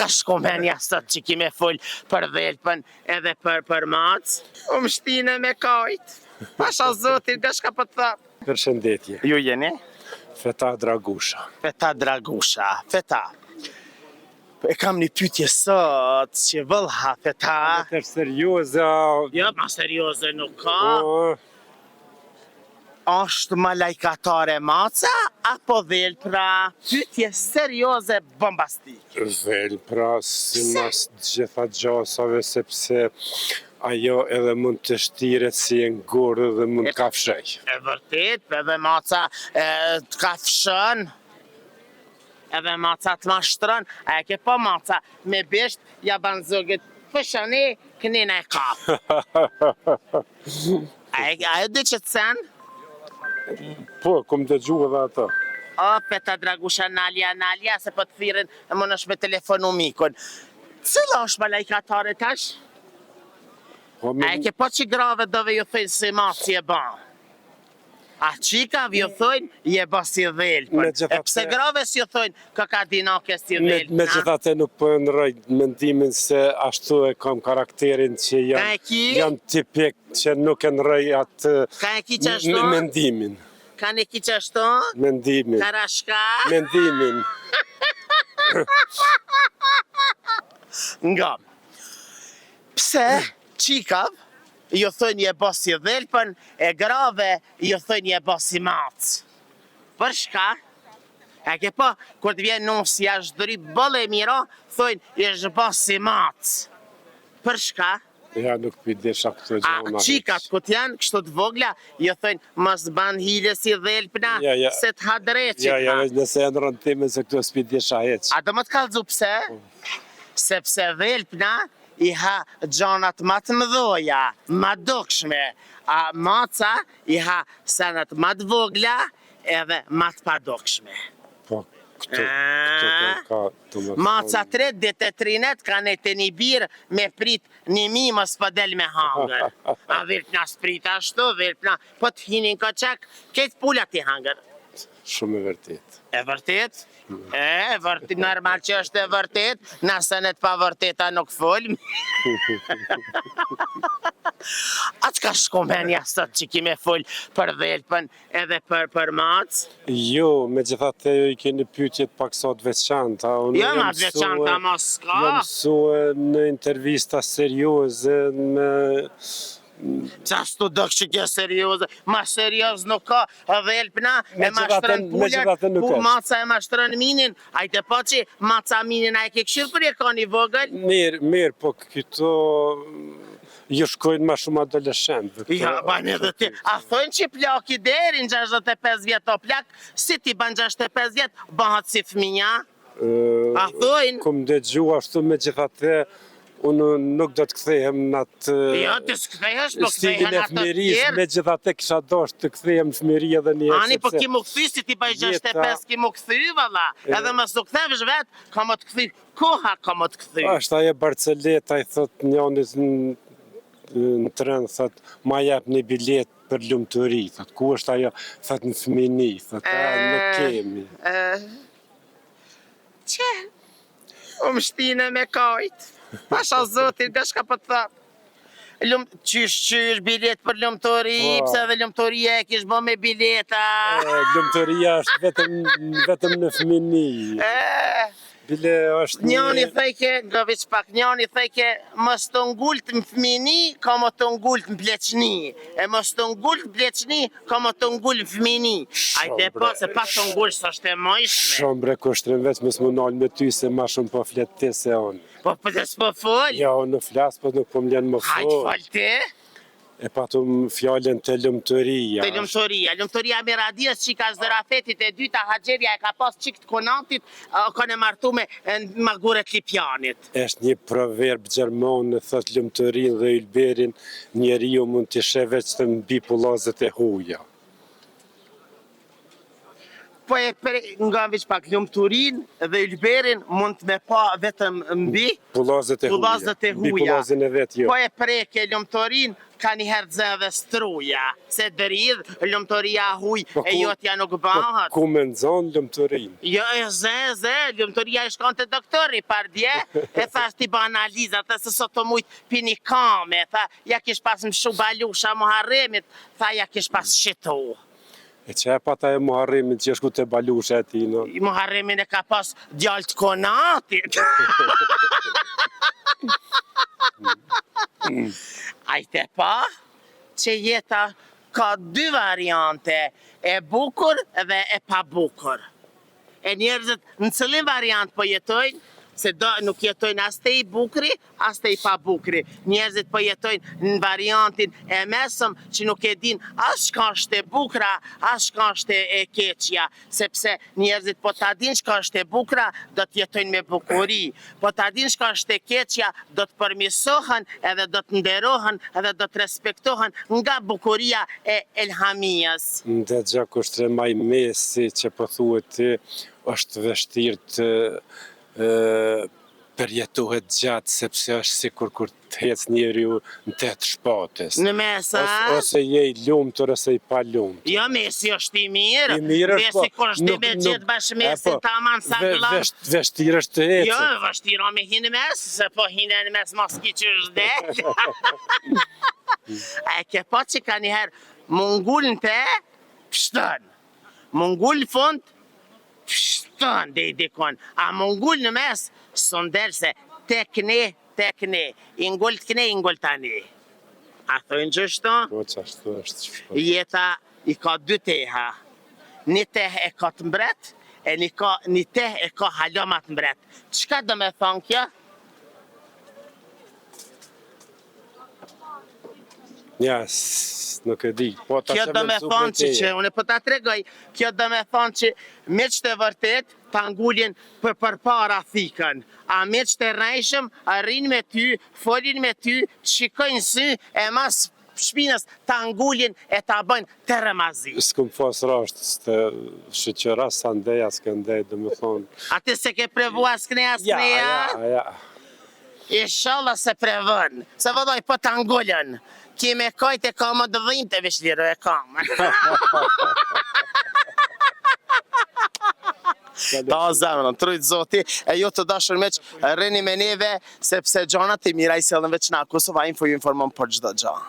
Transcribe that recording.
ka shku menja sot që kime full për dhelpën edhe për macë? Më shtine me kajt. Pasha zotin, nga shka për të thapë? Përshëndetje. Ju jeni? Feta Dragusha. Feta Dragusha, Feta. E kam një pytje sot, që vëllha, Feta. Tër serioze. Jo, ma serioze nuk ka. Po, Ashtë ma lajkatare maca, apo dhelpra? Pytje serioze bombastike. dhelpra, si mas gjitha gjasave, sepse ajo edhe mund të shtiret si e ngurë dhe mund të kafshej. E vërtet, edhe maca të kafshën, edhe maca të mashtron, a e ke po maca me bisht, ja ban zogit, fëshëni, kënina e kap. A e di që të sen? Po, kom të gjuhë dhe ato. O, Feta Dragusha, nalja, se po të thirin, e më nësh me telefonu mikun. Cila është ma lajkatare tash? A e ke po që grave dove ju thëjnë si maci e ban? A qikave ju thëjnë, je ba si dhelpën. E pse grave si ju thëjnë, kakadinake si dhelpën? Me gjithate nuk po në rëjt mendimin se ashtu e kam karakterin që janë tipik që nuk e në rëjt atë Ka e ki që ashtu? mendimin. Ka ne ki që ashtu? Mendimin. Karashka? Mendimin. Nga. Pse qikav ju thënë je bo si dhelpën, e grave ju thënë je bo si macë. Për shka? E ke po, kur të vjen nëmë si ashtë dëri bëllë e mira, thënë je bo si macë. Për shka? Ja, nuk pidesh këtë gjona. A qikat këtë janë, kështu të vogla, ju thënë mos ban hile si dhelpëna, se të hadreqit. Ja, nëse e në rëndime se këtë s'pidesha heq. A do më të kallëzu pse? Sepse dhelpëna i ha gjonat ma të mëdhoja, ma dukshme, a maca i ha sanat ma të vogla edhe ma të padukshme. Po, këtu ka të më Maca 3 ditë e 3 net ka ne të një birë me prit 1.000 mos pa del me hangër. A dhelpëna s'prit ashtu, dhelpëna, po të hinin ka qak, ketë pullat i hangër. Shumë e vërtet. E vërtet? E vërtet, normal që është e vërtet, nëse në të pa vërteta nuk folmë. A që ka shku menja sot që kime full për dhelpën edhe për macë? Jo, me gjithate i keni pyetjet pak sot veçanta. Jo, ma të veçanta mos ka. Jam mësue në intervista serioze, me... Qashtu do që kjo serioze, ma serios nuk ka, dhelpëna e mashtërën pullat, maca e mashtërën minin, a i të po që maca minin a e ke këshirë për e ka një vogël? Mirë, po këto ju shkojnë ma shumë adoleshentë. Ja, banë edhe ti, a thojnë që plak i deri në 65 vjetë o plak, si ti ban 65 vjetë, bëhat si fëminja? A thojnë? Kum dëgju ashtu me gjithate, unë nuk do të kthehem në atë... Jo, të s'kthehesh, po kthehen atë të tjerë. Me gjithate kisha dosht të kthehem në fëmiri edhe një... Ani, po ki mu këthy, si ti bëj 65, ki mu këthy, valla. Edhe më s'u kthevesh vetë, ka më të këthy. Koha ka më të këthy. Ashtë aje Barceleta, i thot njanit në tren, thot, ma jep një bilet për lumëturi, thot, ku është ajo, thot, në fëmini, thot, nuk kemi. Që? Më shtine me kajt. Pasha zotin, nga shka për të thapë? Qysh bilet për lumëtori, pse dhe lumëtoria e kish bo me bileta? Lumëtoria është vetëm në fëmini. Bile është Njani thejke, nga veç pak, njani thejke, mos të ngullt në fëmini, ka më të ngullt në pleqni. E mos të ngullt në pleqni, ka më të ngullt në fëmini. Ajde po, se pak të ngullt së është e mojshme. Shumë bre kushtrim veç, mos më nalë me ty, se ma shumë po flet ti se onë. Po përde s'po fol? Ja, unë nuk flas, po nuk po më ljenë më fol. Hajtë fol ti? E patum fjallën të lumëtoria. Të lumëtoria. Lumëtoria Miradijës që ka Zërafetit e dyta Haxherja e ka pas qik të konatit, ka në martu me maguret Lipjanit. Eshtë një proverb gjermon, në thot lumëtorin dhe ylberin, njeriu mund të sheveç të mbi pullazet e huja. Po e nga veç pak lumturin dhe ylberin mund të me pa vetëm mbi Pullazet e huja. pullazet e Mbi huja. pullazin e vet jo. Po e preke lumturin ka një herë zë dhe struja, se dëridh, lumturia huj Po e ku- jotja nuk Po bëhat. ku me nëzon lumturin? Jo, zë, lumturia e shkon të doktori, pardje, e thash ti ba analiza, tha se sot të mujt pini kame, tha, ja kish pas më shu balusha Muharremit, tha ja kish pas shitu. E që e pata e Muharremit që shku të balusha e ti, no? Muharremin e ka pas djallë të konatit. Ajte pa, që jeta ka dy variante, e bukur dhe e pa bukur. E njerëzit në cëllin variant po jetojnë, se nuk jetojnë as të i bukri, as të i pa bukri. Njerëzit po jetojnë në variantin e mesëm që nuk e din as shka është e bukra, as shka është e keqja. Sepse njerëzit po ta din shka është e bukra, do të jetojnë me bukuri. Po ta din shka është e keqja, do të përmisohen edhe do të nderohen edhe do të respektohen nga bukuria e elhamijës. Ndë gja kushtre maj mesi që po thuhet ti, është vështirë të përjetohet gjatë, sepse është sikur kur të hec njeri në tetë shpatës. Në mesa... Ose je i lumtur, ose i pa lumtur. Jo, mesi është i mirë. I mirë është, po. Mesi kur është me gjithë bashkë mesin të aman sa glam. Vështirë është të ecë. Jo, vështira me hinë mes, se po hinë në mes mos ki që është dhe. E ke po që ka njëherë mungull në te, pështën. Mungull fund, pështën dhe i dikon. A mungull në mes, së ndelë tek ne, i ngull të këne, i ngull tani. A thojnë gjështu? Po që ashtu është shpatës. Jeta i ka dy teha. Një tehe e ka të mbret, e një tehe e ka halomat mbret. Qka do me thonë kjo? Ja, nuk e di. Po, Kjo do me thonë që unë po ta tregoj, kjo do me thonë që miqtë e vërtet ta ngullin për para thikën. A miqtë e rrejshëm arrin me ty, folin me ty, shikojnë sy e mas shpinës ta ngullin e ta bëjnë të rëmazi. S'kum fos rasht të shëqëra sa ndeja, s'ke ndej, dhe me thonë. A ti se ke prevu askne asneja? Ja. Inshallah se prevën, se vëdoj po të ngullën. Kime kojt e kam të dhim të vishliru e kam. Ta zemrën, trujt zoti, e jo të dashur meq, rrini me neve, sepse gjanat i mira i selën veç na Kosova Info ju informon për gjdo gja.